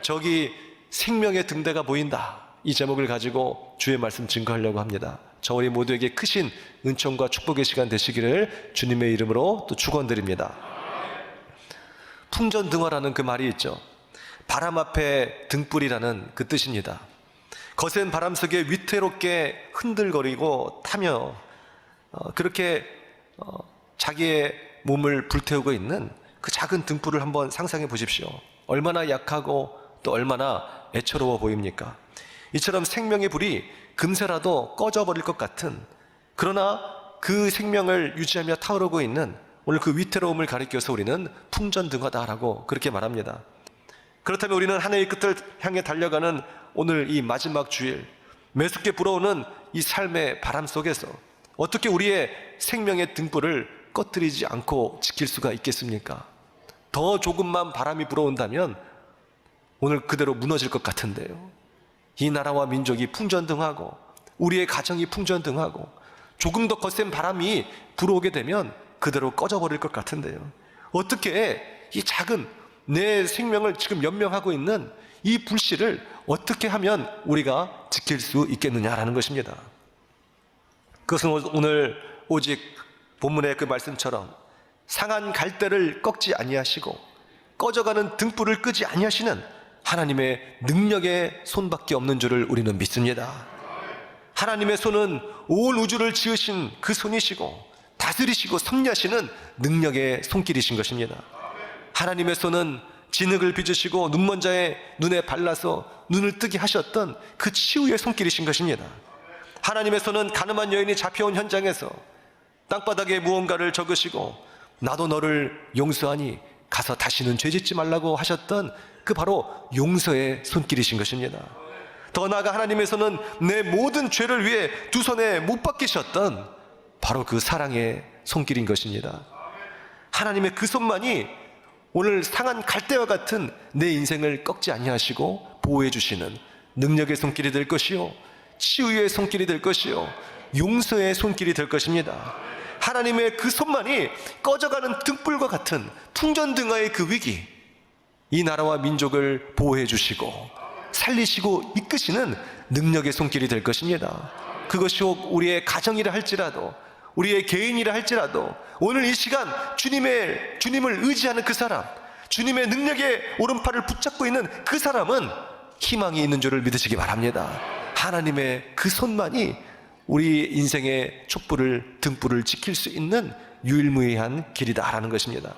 저기 생명의 등대가 보인다. 이 제목을 가지고 주의 말씀 증거하려고 합니다. 저 우리 모두에게 크신 은총과 축복의 시간 되시기를 주님의 이름으로 또 축원드립니다. 풍전등화라는 그 말이 있죠. 바람 앞에 등불이라는 그 뜻입니다. 거센 바람 속에 위태롭게 흔들거리고 타며 그렇게 자기의 몸을 불태우고 있는 그 작은 등불을 한번 상상해 보십시오. 얼마나 약하고 또 얼마나 애처로워 보입니까? 이처럼 생명의 불이 금세라도 꺼져버릴 것 같은, 그러나 그 생명을 유지하며 타오르고 있는 오늘 그 위태로움을 가리켜서 우리는 풍전등화다라고 그렇게 말합니다. 그렇다면 우리는 하늘의 끝을 향해 달려가는 오늘 이 마지막 주일, 매섭게 불어오는 이 삶의 바람 속에서 어떻게 우리의 생명의 등불을 꺼뜨리지 않고 지킬 수가 있겠습니까? 더 조금만 바람이 불어온다면 오늘 그대로 무너질 것 같은데요. 이 나라와 민족이 풍전등하고 우리의 가정이 풍전등하고 조금 더 거센 바람이 불어오게 되면 그대로 꺼져버릴 것 같은데요. 어떻게 이 작은 내 생명을 지금 연명하고 있는 이 불씨를 어떻게 하면 우리가 지킬 수 있겠느냐라는 것입니다. 그것은 오늘 오직 본문의 그 말씀처럼 상한 갈대를 꺾지 아니하시고 꺼져가는 등불을 끄지 아니하시는 하나님의 능력의 손밖에 없는 줄을 우리는 믿습니다. 하나님의 손은 온 우주를 지으신 그 손이시고 다스리시고 섭리하시는 능력의 손길이신 것입니다. 하나님의 손은 진흙을 빚으시고 눈먼 자의 눈에 발라서 눈을 뜨게 하셨던 그 치유의 손길이신 것입니다. 하나님의 손은 가늠한 여인이 잡혀온 현장에서 땅바닥에 무언가를 적으시고 나도 너를 용서하니 가서 다시는 죄짓지 말라고 하셨던 그 바로 용서의 손길이신 것입니다. 더 나아가 하나님의 손은 내 모든 죄를 위해 두 손에 못 박히셨던 바로 그 사랑의 손길인 것입니다. 하나님의 그 손만이 오늘 상한 갈대와 같은 내 인생을 꺾지 아니하시고 보호해 주시는 능력의 손길이 될 것이요, 치유의 손길이 될 것이요, 용서의 손길이 될 것입니다. 하나님의 그 손만이 꺼져가는 등불과 같은 풍전등화의 그 위기, 이 나라와 민족을 보호해 주시고 살리시고 이끄시는 능력의 손길이 될 것입니다. 그것이 혹 우리의 가정이라 할지라도, 우리의 개인이라 할지라도 오늘 이 시간 주님을 의지하는 그 사람, 주님의 능력의 오른팔을 붙잡고 있는 그 사람은 희망이 있는 줄을 믿으시기 바랍니다. 하나님의 그 손만이 우리 인생의 촛불을, 등불을 지킬 수 있는 유일무이한 길이다라는 것입니다.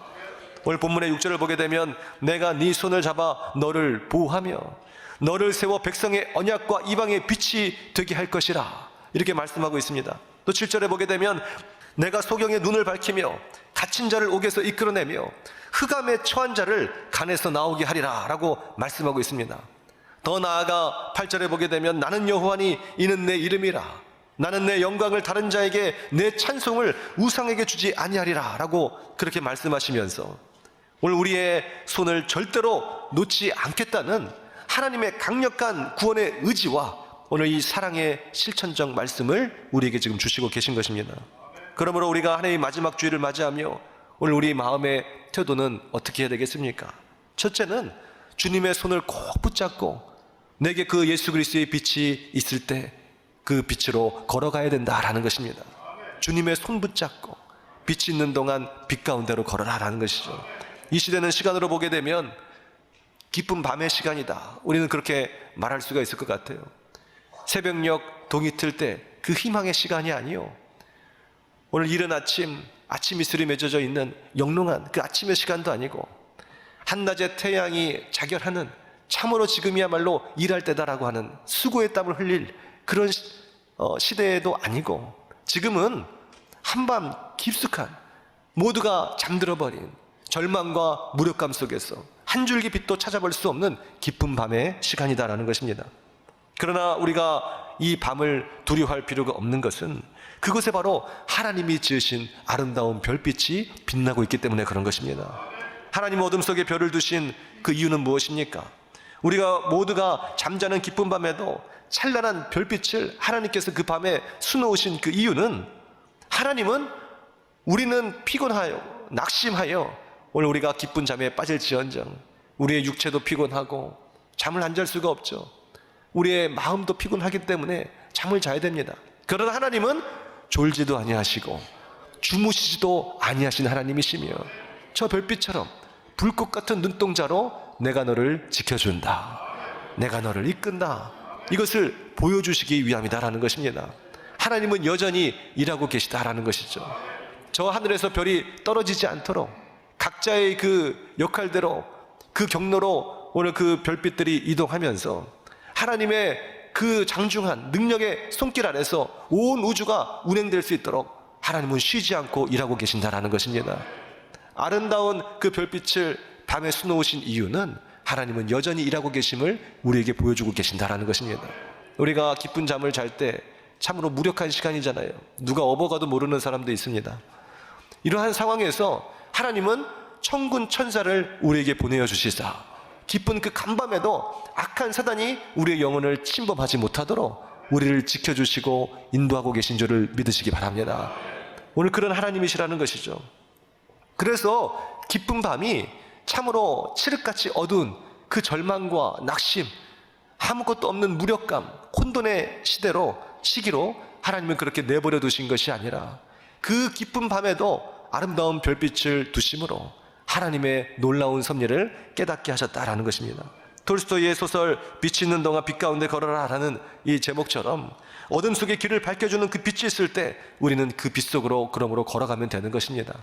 오늘 본문의 6절을 보게 되면 내가 네 손을 잡아 너를 보호하며 너를 세워 백성의 언약과 이방의 빛이 되게 할 것이라, 이렇게 말씀하고 있습니다. 또 7절에 보게 되면 내가 소경의 눈을 밝히며 갇힌 자를 옥에서 이끌어내며 흑암에 처한 자를 간에서 나오게 하리라 라고 말씀하고 있습니다. 더 나아가 8절에 보게 되면 나는 여호와니 이는 내 이름이라, 나는 내 영광을 다른 자에게 내 찬송을 우상에게 주지 아니하리라 라고 그렇게 말씀하시면서 오늘 우리의 손을 절대로 놓지 않겠다는 하나님의 강력한 구원의 의지와 오늘 이 사랑의 실천적 말씀을 우리에게 지금 주시고 계신 것입니다. 그러므로 우리가 하나님의 마지막 주일을 맞이하며 오늘 우리 마음의 태도는 어떻게 해야 되겠습니까? 첫째는 주님의 손을 꼭 붙잡고 내게 그 예수 그리스도의 빛이 있을 때 그 빛으로 걸어가야 된다라는 것입니다. 주님의 손 붙잡고 빛이 있는 동안 빛 가운데로 걸어라라는 것이죠. 이 시대는 시간으로 보게 되면 기쁜 밤의 시간이다, 우리는 그렇게 말할 수가 있을 것 같아요. 새벽녘 동이 틀 때 그 희망의 시간이 아니요, 오늘 이른 아침 이슬이 맺어져 있는 영롱한 그 아침의 시간도 아니고 한낮에 태양이 자결하는 참으로 지금이야말로 일할 때다라고 하는 수고의 땀을 흘릴 그런 시대도 아니고, 지금은 한밤 깊숙한 모두가 잠들어버린 절망과 무력감 속에서 한 줄기 빛도 찾아볼 수 없는 깊은 밤의 시간이다라는 것입니다. 그러나 우리가 이 밤을 두려워할 필요가 없는 것은 그곳에 바로 하나님이 지으신 아름다운 별빛이 빛나고 있기 때문에 그런 것입니다. 하나님 어둠 속에 별을 두신 그 이유는 무엇입니까? 우리가 모두가 잠자는 깊은 밤에도 찬란한 별빛을 하나님께서 그 밤에 수놓으신 그 이유는, 하나님은 우리는 피곤하여 낙심하여 오늘 우리가 기쁜 잠에 빠질지언정 우리의 육체도 피곤하고 잠을 안 잘 수가 없죠. 우리의 마음도 피곤하기 때문에 잠을 자야 됩니다. 그러나 하나님은 졸지도 아니하시고 주무시지도 아니하신 하나님이시며 저 별빛처럼 불꽃 같은 눈동자로 내가 너를 지켜준다, 내가 너를 이끈다, 이것을 보여주시기 위함이다라는 것입니다. 하나님은 여전히 일하고 계시다라는 것이죠. 저 하늘에서 별이 떨어지지 않도록 각자의 그 역할대로 그 경로로 오늘 그 별빛들이 이동하면서 하나님의 그 장중한 능력의 손길 아래서 온 우주가 운행될 수 있도록 하나님은 쉬지 않고 일하고 계신다라는 것입니다. 아름다운 그 별빛을 밤에 수놓으신 이유는 하나님은 여전히 일하고 계심을 우리에게 보여주고 계신다라는 것입니다. 우리가 깊은 잠을 잘 때 참으로 무력한 시간이잖아요. 누가 업어가도 모르는 사람도 있습니다. 이러한 상황에서 하나님은 천군 천사를 우리에게 보내어 주시사 깊은 그 간밤에도 악한 사단이 우리의 영혼을 침범하지 못하도록 우리를 지켜주시고 인도하고 계신 줄을 믿으시기 바랍니다. 오늘 그런 하나님이시라는 것이죠. 그래서 깊은 밤이 참으로 칠흑같이 어두운 그 절망과 낙심, 아무것도 없는 무력감, 혼돈의 시기로 하나님은 그렇게 내버려 두신 것이 아니라 그 깊은 밤에도 아름다운 별빛을 두심으로 하나님의 놀라운 섭리를 깨닫게 하셨다라는 것입니다. 톨스토이의 소설 빛이 있는 동안 빛 가운데 걸어라 라는 이 제목처럼 어둠 속에 길을 밝혀주는 그 빛이 있을 때 우리는 그 빛 속으로 그러므로 걸어가면 되는 것입니다.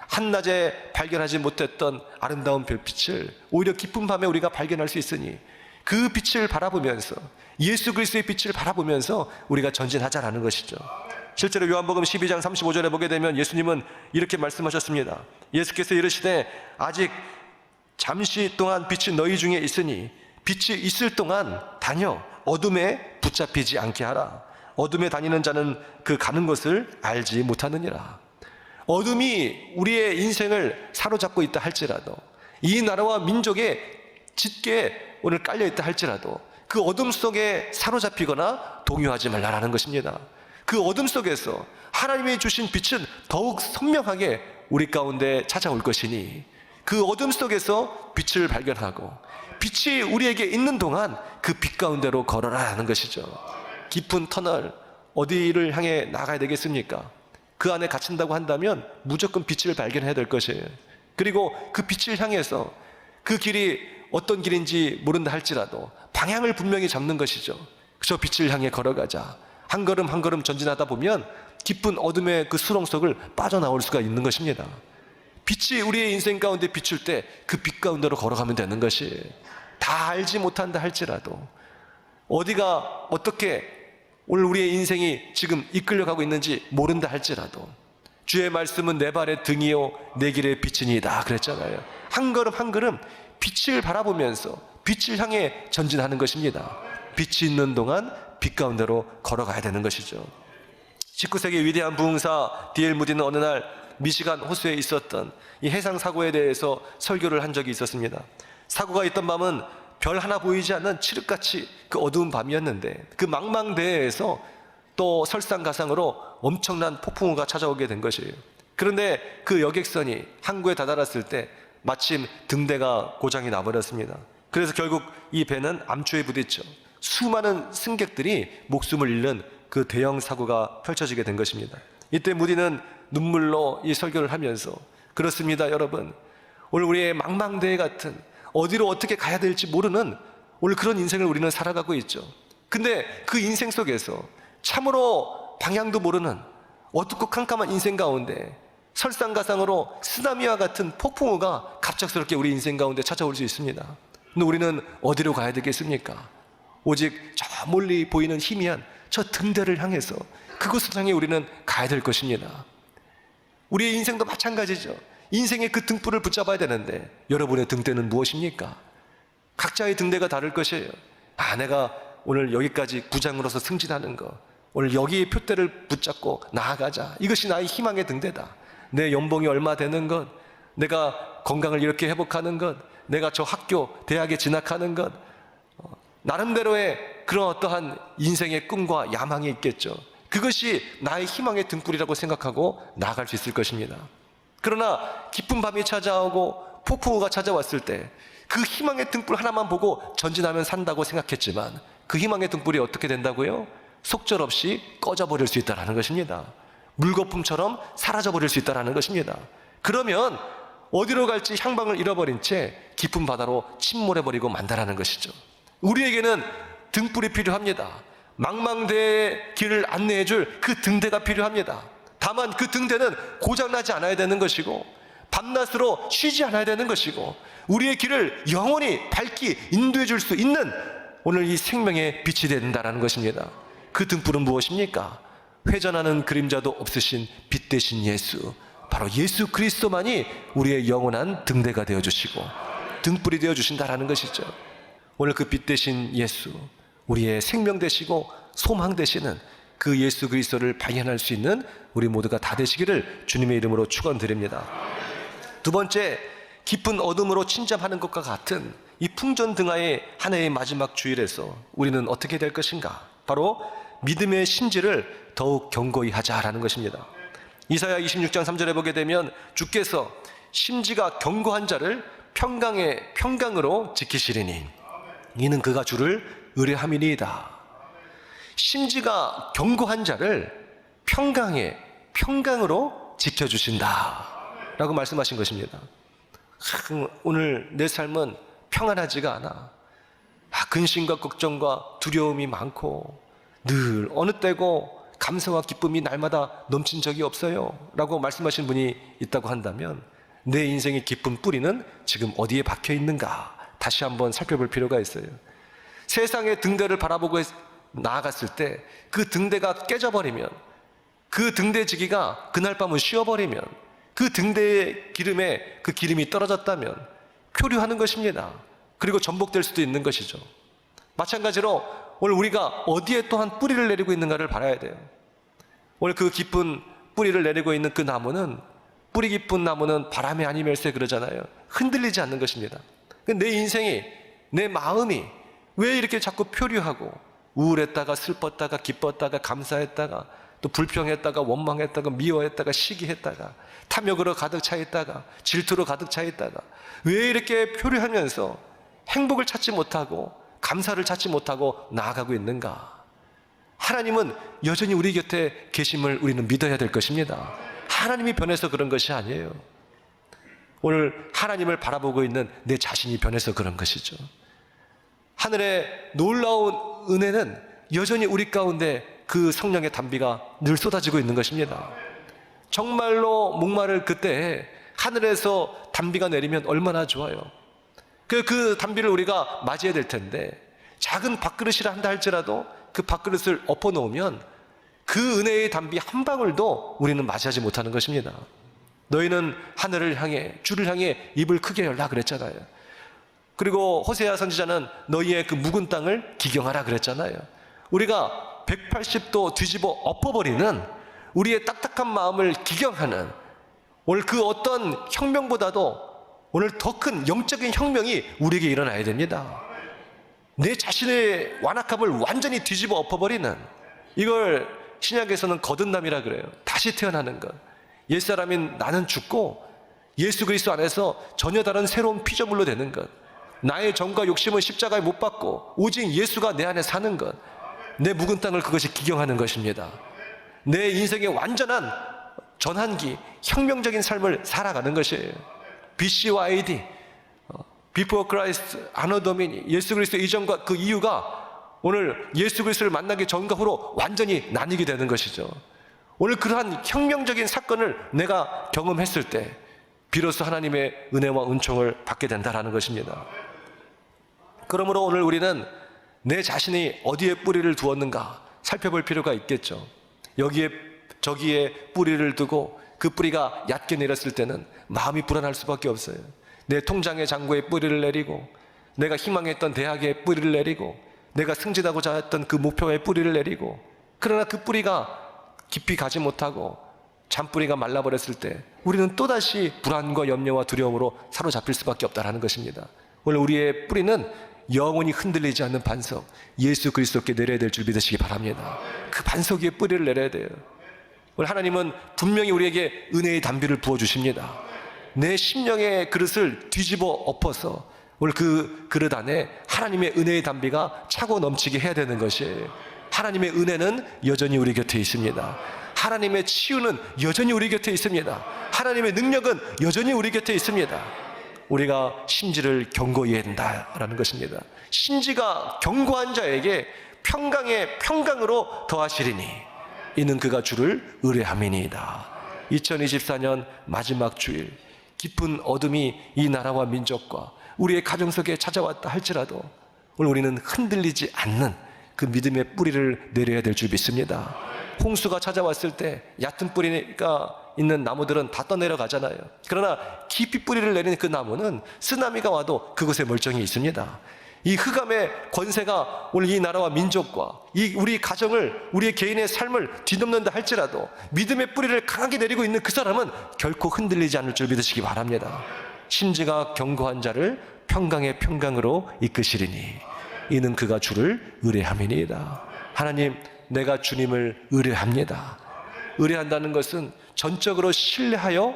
한낮에 발견하지 못했던 아름다운 별빛을 오히려 깊은 밤에 우리가 발견할 수 있으니 그 빛을 바라보면서 예수 그리스도의 빛을 바라보면서 우리가 전진하자라는 것이죠. 실제로 요한복음 12장 35절에 보게 되면 예수님은 이렇게 말씀하셨습니다. 예수께서 이르시되 아직 잠시 동안 빛이 너희 중에 있으니 빛이 있을 동안 다녀 어둠에 붙잡히지 않게 하라. 어둠에 다니는 자는 그 가는 것을 알지 못하느니라. 어둠이 우리의 인생을 사로잡고 있다 할지라도 이 나라와 민족에 짙게 오늘 깔려 있다 할지라도 그 어둠 속에 사로잡히거나 동요하지 말라라는 것입니다. 그 어둠 속에서 하나님이 주신 빛은 더욱 선명하게 우리 가운데 찾아올 것이니 그 어둠 속에서 빛을 발견하고 빛이 우리에게 있는 동안 그 빛 가운데로 걸어라 하는 것이죠. 깊은 터널 어디를 향해 나가야 되겠습니까? 그 안에 갇힌다고 한다면 무조건 빛을 발견해야 될 것이에요. 그리고 그 빛을 향해서 그 길이 어떤 길인지 모른다 할지라도 방향을 분명히 잡는 것이죠. 저 빛을 향해 걸어가자. 한 걸음 한 걸음 전진하다 보면 깊은 어둠의 그 수렁 속을 빠져나올 수가 있는 것입니다. 빛이 우리의 인생 가운데 비출 때 그 빛 가운데로 걸어가면 되는 것이 다 알지 못한다 할지라도 어디가 어떻게 오늘 우리의 인생이 지금 이끌려가고 있는지 모른다 할지라도 주의 말씀은 내 발의 등이요 내 길의 빛이니이다 그랬잖아요. 한 걸음 한 걸음 빛을 바라보면서 빛을 향해 전진하는 것입니다. 빛이 있는 동안 빛 가운데로 걸어가야 되는 것이죠. 19세기 위대한 부흥사 D.L. 무디는 어느 날 미시간 호수에 있었던 이 해상 사고에 대해서 설교를 한 적이 있었습니다. 사고가 있던 밤은 별 하나 보이지 않는 칠흑같이 그 어두운 밤이었는데 그 망망대해에서 또 설상가상으로 엄청난 폭풍우가 찾아오게 된 것이에요. 그런데 그 여객선이 항구에 다다랐을 때 마침 등대가 고장이 나버렸습니다. 그래서 결국 이 배는 암초에 부딪혀 수많은 승객들이 목숨을 잃는 그 대형 사고가 펼쳐지게 된 것입니다. 이때 무디는 눈물로 이 설교를 하면서 그렇습니다 여러분, 오늘 우리의 망망대해 같은 어디로 어떻게 가야 될지 모르는 오늘 그런 인생을 우리는 살아가고 있죠. 근데 그 인생 속에서 참으로 방향도 모르는 어둡고 캄캄한 인생 가운데 설상가상으로 쓰나미와 같은 폭풍우가 갑작스럽게 우리 인생 가운데 찾아올 수 있습니다. 근데 우리는 어디로 가야 되겠습니까? 오직 저 멀리 보이는 희미한 저 등대를 향해서 그곳을 향해 우리는 가야 될 것입니다. 우리의 인생도 마찬가지죠. 인생의 그 등불을 붙잡아야 되는데 여러분의 등대는 무엇입니까? 각자의 등대가 다를 것이에요. 내가 오늘 여기까지 부장으로서 승진하는 거, 오늘 여기에 표대를 붙잡고 나아가자, 이것이 나의 희망의 등대다. 내 연봉이 얼마 되는 것, 내가 건강을 이렇게 회복하는 것, 내가 저 학교, 대학에 진학하는 것, 나름대로의 그런 어떠한 인생의 꿈과 야망이 있겠죠. 그것이 나의 희망의 등불이라고 생각하고 나아갈 수 있을 것입니다. 그러나 깊은 밤이 찾아오고 폭풍우가 찾아왔을 때 그 희망의 등불 하나만 보고 전진하면 산다고 생각했지만 그 희망의 등불이 어떻게 된다고요? 속절없이 꺼져버릴 수 있다는 것입니다. 물거품처럼 사라져버릴 수 있다는 것입니다. 그러면 어디로 갈지 향방을 잃어버린 채 깊은 바다로 침몰해버리고 만다라는 것이죠. 우리에게는 등불이 필요합니다. 망망대해의 길을 안내해줄 그 등대가 필요합니다. 다만 그 등대는 고장나지 않아야 되는 것이고 밤낮으로 쉬지 않아야 되는 것이고 우리의 길을 영원히 밝게 인도해 줄 수 있는 오늘 이 생명의 빛이 된다는 것입니다. 그 등불은 무엇입니까? 회전하는 그림자도 없으신 빛 대신 예수, 바로 예수 그리스도만이 우리의 영원한 등대가 되어주시고 등불이 되어주신다라는 것이죠. 오늘 그 빛 대신 예수, 우리의 생명 되시고 소망 되시는 그 예수 그리스도를 발견할 수 있는 우리 모두가 다 되시기를 주님의 이름으로 축원드립니다. 두 번째, 깊은 어둠으로 침잠하는 것과 같은 이 풍전등화의 한 해의 마지막 주일에서 우리는 어떻게 될 것인가? 바로 믿음의 심지를 더욱 견고히 하자라는 것입니다. 이사야 26장 3절에 보게 되면 주께서 심지가 견고한 자를 평강으로 지키시리니 이는 그가 주를 의뢰함이니이다. 심지가 견고한 자를 평강으로 지켜주신다 라고 말씀하신 것입니다. 오늘 내 삶은 평안하지가 않아. 근심과 걱정과 두려움이 많고 늘 어느 때고 감사와 기쁨이 날마다 넘친 적이 없어요 라고 말씀하신 분이 있다고 한다면 내 인생의 깊은 뿌리는 지금 어디에 박혀 있는가 다시 한번 살펴볼 필요가 있어요. 세상의 등대를 바라보고 나아갔을 때 그 등대가 깨져버리면, 그 등대지기가 그날 밤은 쉬어버리면, 그 등대의 기름에 그 기름이 떨어졌다면 표류하는 것입니다. 그리고 전복될 수도 있는 것이죠. 마찬가지로 오늘 우리가 어디에 또한 뿌리를 내리고 있는가를 봐야 돼요. 오늘 그 깊은 뿌리를 내리고 있는 그 나무는, 뿌리 깊은 나무는 바람에 아니멜세 그러잖아요. 흔들리지 않는 것입니다. 내 인생이, 내 마음이 왜 이렇게 자꾸 표류하고 우울했다가 슬펐다가 기뻤다가 감사했다가 또 불평했다가 원망했다가 미워했다가 시기했다가 탐욕으로 가득 차 있다가 질투로 가득 차 있다가 왜 이렇게 표류하면서 행복을 찾지 못하고 감사를 찾지 못하고 나아가고 있는가? 하나님은 여전히 우리 곁에 계심을 우리는 믿어야 될 것입니다. 하나님이 변해서 그런 것이 아니에요. 오늘 하나님을 바라보고 있는 내 자신이 변해서 그런 것이죠. 하늘의 놀라운 은혜는 여전히 우리 가운데 그 성령의 단비가 늘 쏟아지고 있는 것입니다. 정말로 목마를 그때 하늘에서 단비가 내리면 얼마나 좋아요. 그 단비를 우리가 맞이해야 될 텐데 작은 밥그릇이라 한다 할지라도 그 밥그릇을 엎어놓으면 그 은혜의 단비 한 방울도 우리는 맞이하지 못하는 것입니다. 너희는 하늘을 향해, 주를 향해 입을 크게 열라 그랬잖아요. 그리고 호세아 선지자는 너희의 그 묵은 땅을 기경하라 그랬잖아요. 우리가 180도 뒤집어 엎어버리는 우리의 딱딱한 마음을 기경하는 오늘 그 어떤 혁명보다도 오늘 더 큰 영적인 혁명이 우리에게 일어나야 됩니다. 내 자신의 완악함을 완전히 뒤집어 엎어버리는, 이걸 신약에서는 거듭남이라 그래요. 다시 태어나는 것. 옛사람인 나는 죽고 예수 그리스도 안에서 전혀 다른 새로운 피조물로 되는 것. 나의 정과 욕심은 십자가에 못 박고 오직 예수가 내 안에 사는 것. 내 묵은 땅을 그것이 기경하는 것입니다. 내 인생의 완전한 전환기, 혁명적인 삶을 살아가는 것이에요. BC와 AD, Before Christ, Anno Domini, 예수 그리스도 이전과 그 이유가 오늘 예수 그리스도를 만나기 전과 후로 완전히 나뉘게 되는 것이죠. 오늘 그러한 혁명적인 사건을 내가 경험했을 때 비로소 하나님의 은혜와 은총을 받게 된다는 것입니다. 그러므로 오늘 우리는 내 자신이 어디에 뿌리를 두었는가 살펴볼 필요가 있겠죠. 여기에 저기에 뿌리를 두고 그 뿌리가 얕게 내렸을 때는 마음이 불안할 수밖에 없어요. 내 통장의 잔고에 뿌리를 내리고, 내가 희망했던 대학에 뿌리를 내리고, 내가 승진하고자 했던 그 목표에 뿌리를 내리고, 그러나 그 뿌리가 깊이 가지 못하고 잔뿌리가 말라버렸을 때 우리는 또다시 불안과 염려와 두려움으로 사로잡힐 수밖에 없다는 것입니다. 오늘 우리의 뿌리는 영원히 흔들리지 않는 반석, 예수 그리스도께 내려야 될 줄 믿으시기 바랍니다. 그 반석 위에 뿌리를 내려야 돼요. 오늘 하나님은 분명히 우리에게 은혜의 단비를 부어주십니다. 내 심령의 그릇을 뒤집어 엎어서 오늘 그 그릇 안에 하나님의 은혜의 담비가 차고 넘치게 해야 되는 것이에요. 하나님의 은혜는 여전히 우리 곁에 있습니다. 하나님의 치유는 여전히 우리 곁에 있습니다. 하나님의 능력은 여전히 우리 곁에 있습니다. 우리가 심지를 견고히 해야 된다라는 것입니다. 심지가 견고한 자에게 평강에 평강으로 더하시리니 이는 그가 주를 의뢰함이니이다. 2024년 마지막 주일, 깊은 어둠이 이 나라와 민족과 우리의 가정 속에 찾아왔다 할지라도 오늘 우리는 흔들리지 않는 그 믿음의 뿌리를 내려야 될 줄 믿습니다. 홍수가 찾아왔을 때 얕은 뿌리가 있는 나무들은 다 떠내려가잖아요. 그러나 깊이 뿌리를 내리는 그 나무는 쓰나미가 와도 그곳에 멀쩡히 있습니다. 이 흑암의 권세가 오늘 이 나라와 민족과 우리 가정을, 우리의 개인의 삶을 뒤덮는다 할지라도 믿음의 뿌리를 강하게 내리고 있는 그 사람은 결코 흔들리지 않을 줄 믿으시기 바랍니다. 심지가 견고한 자를 평강의 평강으로 이끄시리니 이는 그가 주를 의뢰함이니이다. 하나님, 내가 주님을 의뢰합니다. 의뢰한다는 것은 전적으로 신뢰하여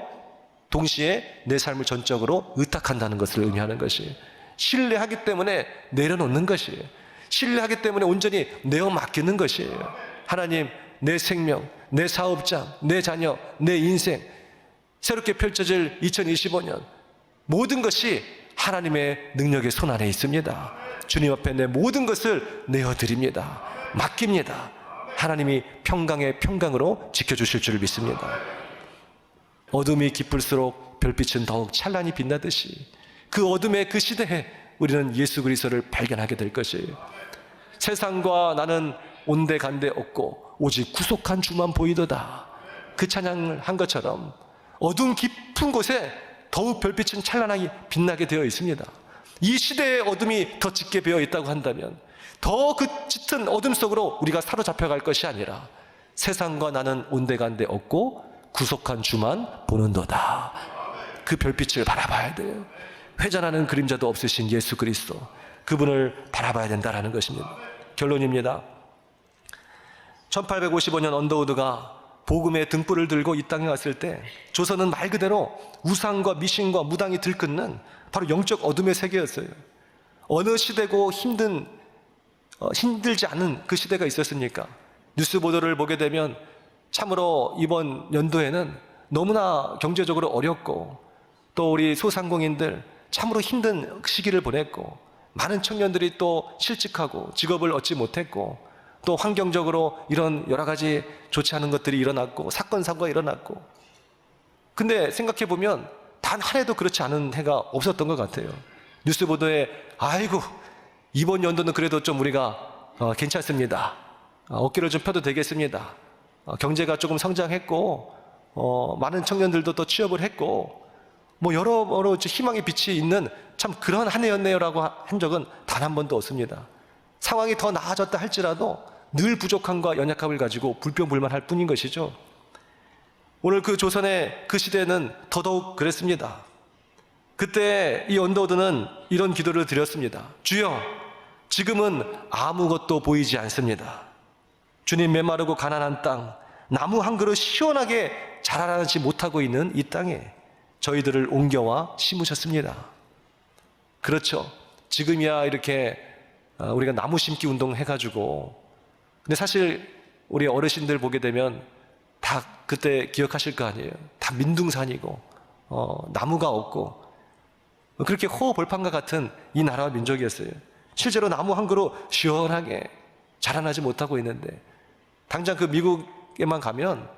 동시에 내 삶을 전적으로 의탁한다는 것을 의미하는 것이에요. 신뢰하기 때문에 내려놓는 것이에요. 신뢰하기 때문에 온전히 내어 맡기는 것이에요. 하나님, 내 생명, 내 사업장, 내 자녀, 내 인생, 새롭게 펼쳐질 2025년 모든 것이 하나님의 능력의 손 안에 있습니다. 주님 앞에 내 모든 것을 내어드립니다. 맡깁니다. 하나님이 평강의 평강으로 지켜주실 줄을 믿습니다. 어둠이 깊을수록 별빛은 더욱 찬란히 빛나듯이 그 어둠의 그 시대에 우리는 예수 그리스도를 발견하게 될 것이에요. 세상과 나는 온데간데 없고 오직 구속한 주만 보이도다. 그 찬양을 한 것처럼 어둠 깊은 곳에 더욱 별빛은 찬란하게 빛나게 되어 있습니다. 이 시대의 어둠이 더 짙게 배어 있다고 한다면 더 그 짙은 어둠 속으로 우리가 사로잡혀 갈 것이 아니라 세상과 나는 온데간데 없고 구속한 주만 보는도다. 그 별빛을 바라봐야 돼요. 회전하는 그림자도 없으신 예수 그리스도, 그분을 바라봐야 된다는 것입니다. 결론입니다. 1855년 언더우드가 복음의 등불을 들고 이 땅에 왔을 때 조선은 말 그대로 우상과 미신과 무당이 들끓는 바로 영적 어둠의 세계였어요. 어느 시대고 힘들지 않은 그 시대가 있었습니까? 뉴스 보도를 보게 되면 참으로 이번 연도에는 너무나 경제적으로 어렵고 또 우리 소상공인들 참으로 힘든 시기를 보냈고 많은 청년들이 또 실직하고 직업을 얻지 못했고 또 환경적으로 이런 여러 가지 좋지 않은 것들이 일어났고 사건 사고가 일어났고, 근데 생각해 보면 단 한 해도 그렇지 않은 해가 없었던 것 같아요. 뉴스 보도에 아이고 이번 연도는 그래도 좀 우리가 괜찮습니다. 어깨를 좀 펴도 되겠습니다. 경제가 조금 성장했고 많은 청년들도 또 취업을 했고 뭐 여러모로 희망의 빛이 있는 참 그런 한 해였네요라고 한 적은 단 한 번도 없습니다. 상황이 더 나아졌다 할지라도 늘 부족함과 연약함을 가지고 불평불만할 뿐인 것이죠. 오늘 그 조선의 그 시대는 더더욱 그랬습니다. 그때 이 언더우드는 이런 기도를 드렸습니다. 주여, 지금은 아무것도 보이지 않습니다. 주님, 메마르고 가난한 땅, 나무 한 그릇 시원하게 자라나지 못하고 있는 이 땅에 저희들을 옮겨와 심으셨습니다. 그렇죠. 지금이야 이렇게 우리가 나무 심기 운동 해가지고, 근데 사실 우리 어르신들 보게 되면 다 그때 기억하실 거 아니에요. 다 민둥산이고 나무가 없고 그렇게 호벌판과 같은 이 나라와 민족이었어요. 실제로 나무 한 그루 시원하게 자라나지 못하고 있는데 당장 그 미국에만 가면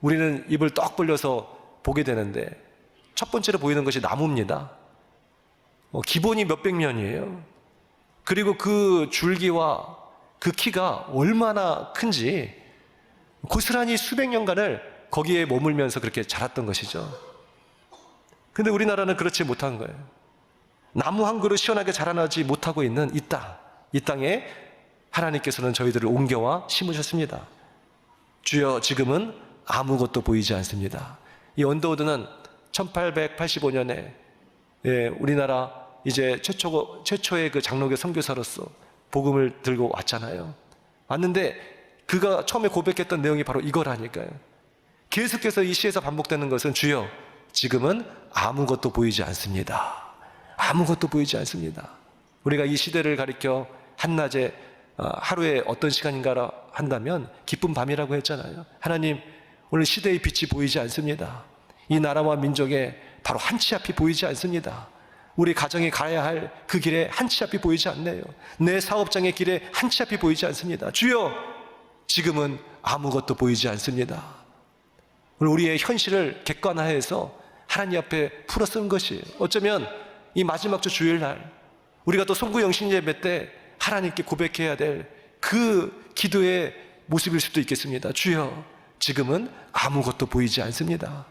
우리는 입을 떡 벌려서 보게 되는데 첫 번째로 보이는 것이 나무입니다. 기본이 몇백 년이에요. 그리고 그 줄기와 그 키가 얼마나 큰지 고스란히 수백 년간을 거기에 머물면서 그렇게 자랐던 것이죠. 근데 우리나라는 그렇지 못한 거예요. 나무 한 그루 시원하게 자라나지 못하고 있는 이 땅에 하나님께서는 저희들을 옮겨와 심으셨습니다. 주여, 지금은 아무것도 보이지 않습니다. 이 언더우드는 1885년에 우리나라 이제 최초의 그 장로교 선교사로서 복음을 들고 왔잖아요. 왔는데 그가 처음에 고백했던 내용이 바로 이거라니까요. 계속해서 이 시에서 반복되는 것은 주여, 지금은 아무것도 보이지 않습니다. 아무것도 보이지 않습니다. 우리가 이 시대를 가리켜 한낮에 하루에 어떤 시간인가 한다면 기쁜 밤이라고 했잖아요. 하나님, 오늘 시대의 빛이 보이지 않습니다. 이 나라와 민족의 바로 한 치 앞이 보이지 않습니다. 우리 가정이 가야 할 그 길에 한 치 앞이 보이지 않네요. 내 사업장의 길에 한 치 앞이 보이지 않습니다. 주여, 지금은 아무것도 보이지 않습니다. 오늘 우리의 현실을 객관화해서 하나님 앞에 풀어쓰는 것이, 어쩌면 이 마지막 주 주일날 우리가 또 송구영신 예배 때 하나님께 고백해야 될 그 기도의 모습일 수도 있겠습니다. 주여, 지금은 아무것도 보이지 않습니다.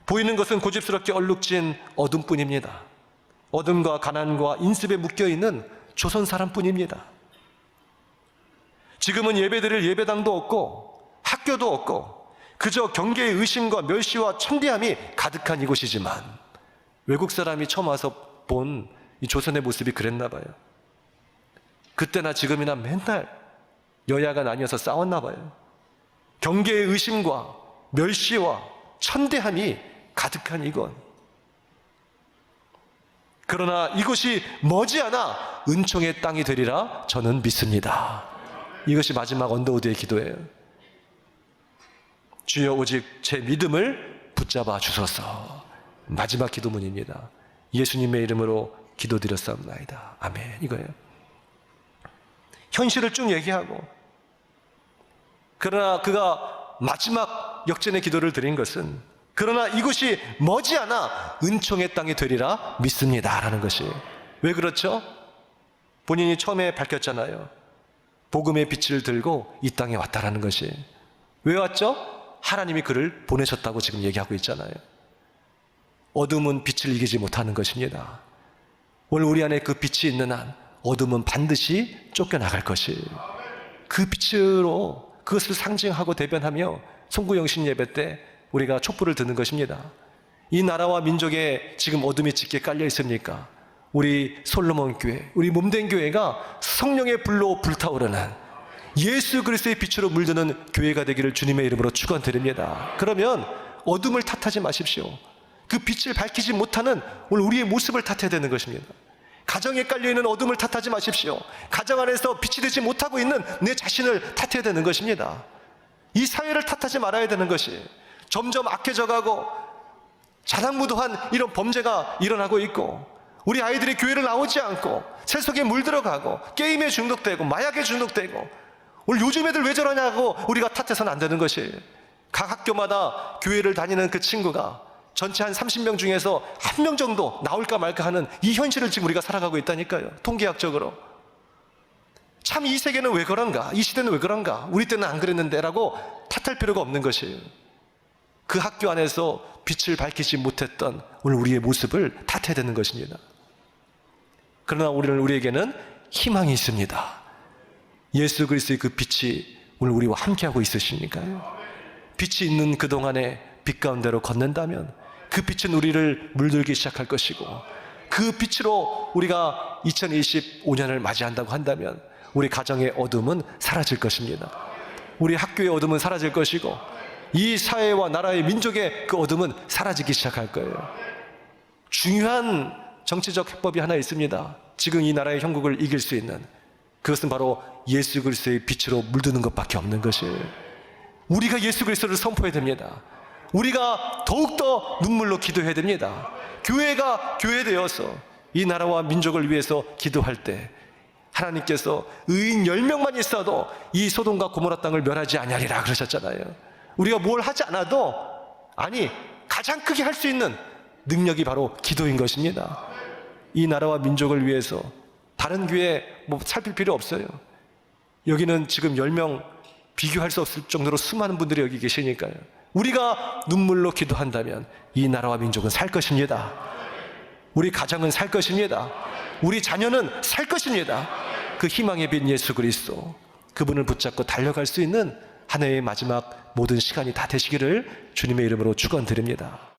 보이는 것은 고집스럽게 얼룩진 어둠뿐입니다. 어둠과 가난과 인습에 묶여있는 조선 사람뿐입니다. 지금은 예배드릴 예배당도 없고 학교도 없고 그저 경계의 의심과 멸시와 천대함이 가득한 이곳이지만, 외국 사람이 처음 와서 본 이 조선의 모습이 그랬나 봐요. 그때나 지금이나 맨날 여야가 나뉘어서 싸웠나 봐요. 경계의 의심과 멸시와 천대함이 가득한 이곳. 그러나 이곳이 머지않아 은총의 땅이 되리라 저는 믿습니다. 이것이 마지막 언더우드의 기도예요. 주여, 오직 제 믿음을 붙잡아 주소서. 마지막 기도문입니다. 예수님의 이름으로 기도드렸사옵나이다. 아멘. 이거예요. 현실을 쭉 얘기하고, 그러나 그가 마지막 역전의 기도를 드린 것은, 그러나 이곳이 머지않아 은총의 땅이 되리라 믿습니다 라는 것이. 왜 그렇죠? 본인이 처음에 밝혔잖아요. 복음의 빛을 들고 이 땅에 왔다라는 것이. 왜 왔죠? 하나님이 그를 보내셨다고 지금 얘기하고 있잖아요. 어둠은 빛을 이기지 못하는 것입니다. 오늘 우리 안에 그 빛이 있는 한 어둠은 반드시 쫓겨나갈 것이. 그 빛으로 그것을 상징하고 대변하며 송구영신 예배 때 우리가 촛불을 드는 것입니다. 이 나라와 민족에 지금 어둠이 짙게 깔려 있습니까? 우리 솔로몬 교회, 우리 몸된 교회가 성령의 불로 불타오르는 예수 그리스도의 빛으로 물드는 교회가 되기를 주님의 이름으로 축원드립니다. 그러면 어둠을 탓하지 마십시오. 그 빛을 밝히지 못하는 오늘 우리의 모습을 탓해야 되는 것입니다. 가정에 깔려있는 어둠을 탓하지 마십시오. 가정 안에서 빛이 되지 못하고 있는 내 자신을 탓해야 되는 것입니다. 이 사회를 탓하지 말아야 되는 것이, 점점 악해져가고 자랑무도한 이런 범죄가 일어나고 있고, 우리 아이들이 교회를 나오지 않고 세속에 물들어가고 게임에 중독되고 마약에 중독되고, 오늘 요즘 애들 왜 저러냐고 우리가 탓해서는 안 되는 것이, 각 학교마다 교회를 다니는 그 친구가 전체 한 30명 중에서 1명 정도 나올까 말까 하는 이 현실을 지금 우리가 살아가고 있다니까요. 통계학적으로. 참 이 세계는 왜 그런가? 이 시대는 왜 그런가? 우리 때는 안 그랬는데 라고 탓할 필요가 없는 것이에요. 그 학교 안에서 빛을 밝히지 못했던 오늘 우리의 모습을 탓해야 되는 것입니다. 그러나 우리에게는 희망이 있습니다. 예수 그리스도의 그 빛이 오늘 우리와 함께하고 있으시니까요. 빛이 있는 그동안에 빛 가운데로 걷는다면 그 빛은 우리를 물들기 시작할 것이고, 그 빛으로 우리가 2025년을 맞이한다고 한다면 우리 가정의 어둠은 사라질 것입니다. 우리 학교의 어둠은 사라질 것이고, 이 사회와 나라의 민족의 그 어둠은 사라지기 시작할 거예요. 중요한 정치적 해법이 하나 있습니다. 지금 이 나라의 형국을 이길 수 있는, 그것은 바로 예수 그리스도의 빛으로 물드는 것밖에 없는 것이에요. 우리가 예수 그리스도를 선포해야 됩니다. 우리가 더욱더 눈물로 기도해야 됩니다. 교회가 교회되어서 이 나라와 민족을 위해서 기도할 때 하나님께서 의인 10명만 있어도 이 소돔과 고모라 땅을 멸하지 아니하리라 그러셨잖아요. 우리가 뭘 하지 않아도, 아니 가장 크게 할 수 있는 능력이 바로 기도인 것입니다. 이 나라와 민족을 위해서 다른 교회 살필 필요 없어요. 여기는 지금 10명 비교할 수 없을 정도로 수많은 분들이 여기 계시니까요. 우리가 눈물로 기도한다면 이 나라와 민족은 살 것입니다. 우리 가정은 살 것입니다. 우리 자녀는 살 것입니다. 그 희망의 빛 예수 그리스도, 그분을 붙잡고 달려갈 수 있는 한 해의 마지막 모든 시간이 다 되시기를 주님의 이름으로 축원드립니다.